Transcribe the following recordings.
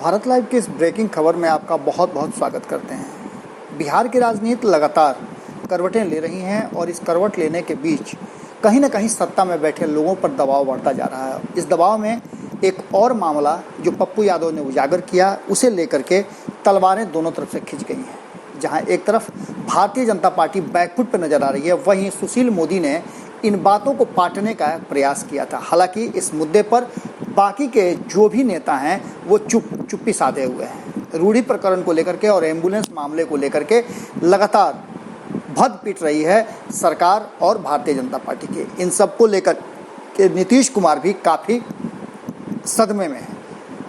Bharat live की इस breaking खबर में आपका बहुत बहुत स्वागत करते हैं। बिहार की राजनीति लगातार करवटें ले रही हैं और इस करवट लेने के बीच कहीं ना कहीं सत्ता में बैठे लोगों पर दबाव बढ़ता जा रहा है। इस दबाव में एक और मामला जो पप्पू यादव ने उजागर किया, उसे लेकर के तलवारें दोनों तरफ से खिंच गई हैं। जहां एक तरफ भारतीय जनता पार्टी बैकफुट पर नजर आ रही है, वहीं सुशील मोदी ने इन बातों को पाटने का प्रयास किया था। हालांकि इस मुद्दे पर बाकी के जो भी नेता हैं वो चुप्पी साधे हुए हैं। रूढ़ी प्रकरण को लेकर के और एम्बुलेंस मामले को लेकर के लगातार भद पीट रही है सरकार और भारतीय जनता पार्टी के। इन सब को लेकर के नीतीश कुमार भी काफ़ी सदमे में है।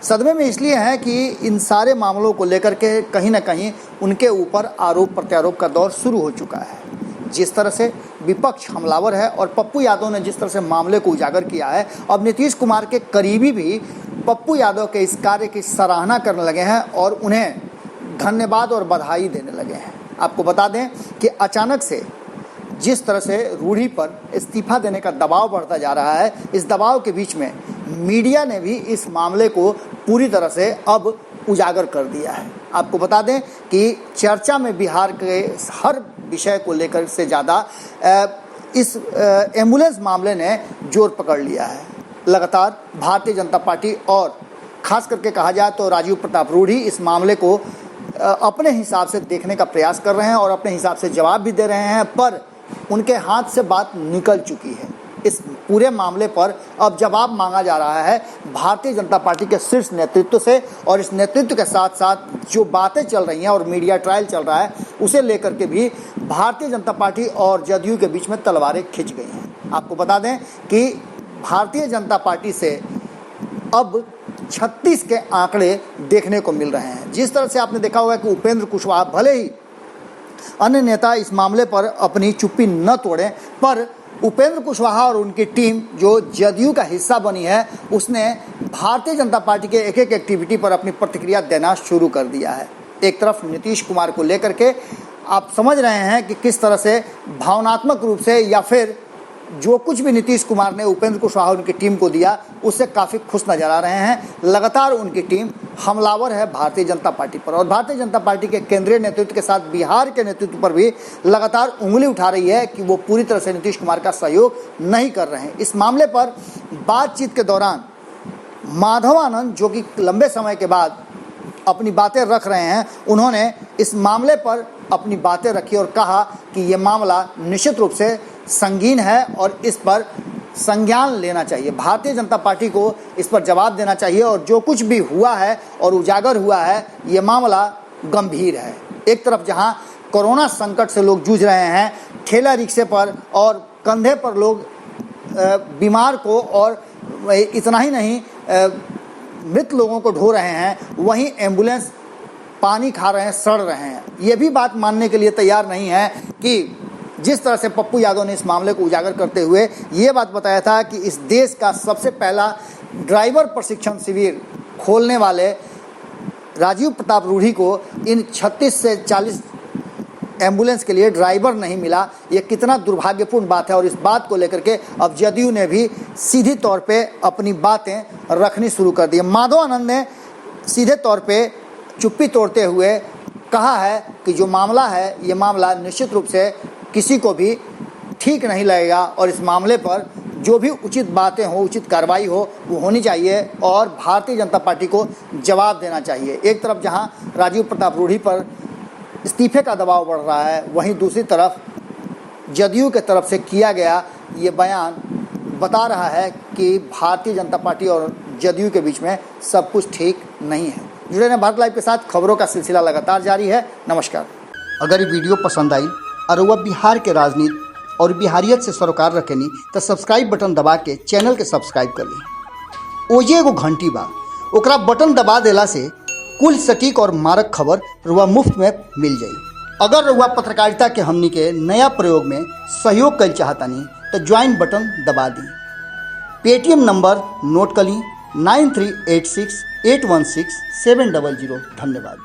सदमे में इसलिए हैं कि इन सारे मामलों को लेकर के कहीं ना कहीं उनके ऊपर आरोप प्रत्यारोप का दौर शुरू हो चुका है। जिस तरह से विपक्ष हमलावर है और पप्पू यादव ने जिस तरह से मामले को उजागर किया है, अब नीतीश कुमार के करीबी भी पप्पू यादव के इस कार्य की सराहना करने लगे हैं और उन्हें धन्यवाद और बधाई देने लगे हैं। आपको बता दें कि अचानक से जिस तरह से रूढ़ी पर इस्तीफा देने का दबाव बढ़ता जा रहा है, इस दबाव के बीच में मीडिया ने भी इस मामले को पूरी तरह से अब उजागर कर दिया है। आपको बता दें कि चर्चा में बिहार के हर विषय को लेकर से ज़्यादा इस एम्बुलेंस मामले ने जोर पकड़ लिया है। लगातार भारतीय जनता पार्टी और ख़ास करके कहा जाए तो राजीव प्रताप रूढ़ी इस मामले को अपने हिसाब से देखने का प्रयास कर रहे हैं और अपने हिसाब से जवाब भी दे रहे हैं, पर उनके हाथ से बात निकल चुकी है। इस पूरे मामले पर अब जवाब मांगा जा रहा है भारतीय जनता पार्टी के शीर्ष नेतृत्व से, और इस नेतृत्व के साथ साथ जो बातें चल रही हैं और मीडिया ट्रायल चल रहा है उसे लेकर के भी भारतीय जनता पार्टी और जदयू के बीच में तलवारें खिंच गई हैं। आपको बता दें कि भारतीय जनता पार्टी से अब 36 के आंकड़े देखने को मिल रहे हैं। जिस तरह से आपने देखा होगा कि उपेंद्र कुशवाहा भले ही अन्य नेता इस मामले पर अपनी चुप्पी न तोड़ें, पर उपेंद्र कुशवाहा और उनकी टीम जो जदयू का हिस्सा बनी है, उसने भारतीय जनता पार्टी के एक एक एक्टिविटी पर अपनी प्रतिक्रिया देना शुरू कर दिया है। एक तरफ नीतीश कुमार को लेकर के आप समझ रहे हैं कि किस तरह से भावनात्मक रूप से या फिर जो कुछ भी नीतीश कुमार ने उपेंद्र कुशवाहा उनकी टीम को दिया उससे काफ़ी खुश नजर आ रहे हैं। लगातार उनकी टीम हमलावर है भारतीय जनता पार्टी पर, और भारतीय जनता पार्टी के केंद्रीय नेतृत्व के साथ बिहार के नेतृत्व पर भी लगातार उंगली उठा रही है कि वो पूरी तरह से नीतीश कुमार का सहयोग नहीं कर रहे हैं। इस मामले पर बातचीत के दौरान माधव आनंद, जो कि लंबे समय के बाद अपनी बातें रख रहे हैं, उन्होंने इस मामले पर अपनी बातें रखी और कहा कि ये मामला निश्चित रूप से संगीन है और इस पर संज्ञान लेना चाहिए। भारतीय जनता पार्टी को इस पर जवाब देना चाहिए और जो कुछ भी हुआ है और उजागर हुआ है, ये मामला गंभीर है। एक तरफ जहां कोरोना संकट से लोग जूझ रहे हैं, ठेला रिक्शे पर और कंधे पर लोग बीमार को और इतना ही नहीं मृत लोगों को ढो रहे हैं, वहीं एम्बुलेंस पानी खा रहे हैं, सड़ रहे हैं। ये भी बात मानने के लिए तैयार नहीं है कि जिस तरह से पप्पू यादव ने इस मामले को उजागर करते हुए ये बात बताया था कि इस देश का सबसे पहला ड्राइवर प्रशिक्षण शिविर खोलने वाले राजीव प्रताप रूढ़ी को इन 36 से 40 एम्बुलेंस के लिए ड्राइवर नहीं मिला, ये कितना दुर्भाग्यपूर्ण बात है। और इस बात को लेकर के अब जदयू ने भी सीधी तौर पे अपनी बातें रखनी शुरू कर दी। माधव आनंद ने सीधे तौर पे चुप्पी तोड़ते हुए कहा है कि जो मामला है, ये मामला निश्चित रूप से किसी को भी ठीक नहीं लगेगा और इस मामले पर जो भी उचित बातें हो, उचित कार्रवाई हो, वो होनी चाहिए और भारतीय जनता पार्टी को जवाब देना चाहिए। एक तरफ जहां राजीव प्रताप रूढ़ी पर इस्तीफे का दबाव बढ़ रहा है, वहीं दूसरी तरफ जदयू के तरफ से किया गया ये बयान बता रहा है कि भारतीय जनता पार्टी और जदयू के बीच में सब कुछ ठीक नहीं है। जुड़े रहें भारत लाइव के साथ, खबरों का सिलसिला लगातार जारी है। नमस्कार। अगर ये वीडियो पसंद आई और वह बिहार के राजनीति और बिहारियत से सरोकार रखेनी तो सब्सक्राइब बटन दबा के चैनल के सब्सक्राइब कर ली। ओजे एगो घंटी बा, ओकरा बटन दबा देला से कुल सटीक और मारक खबर रुआ मुफ्त में मिल जाई। अगर रुआ पत्रकारिता के हमनी के नया प्रयोग में सहयोग कर चाहतानी तो ज्वाइन बटन दबा दी। पेटीएम नंबर नोट कर ली 9386816700। धन्यवाद।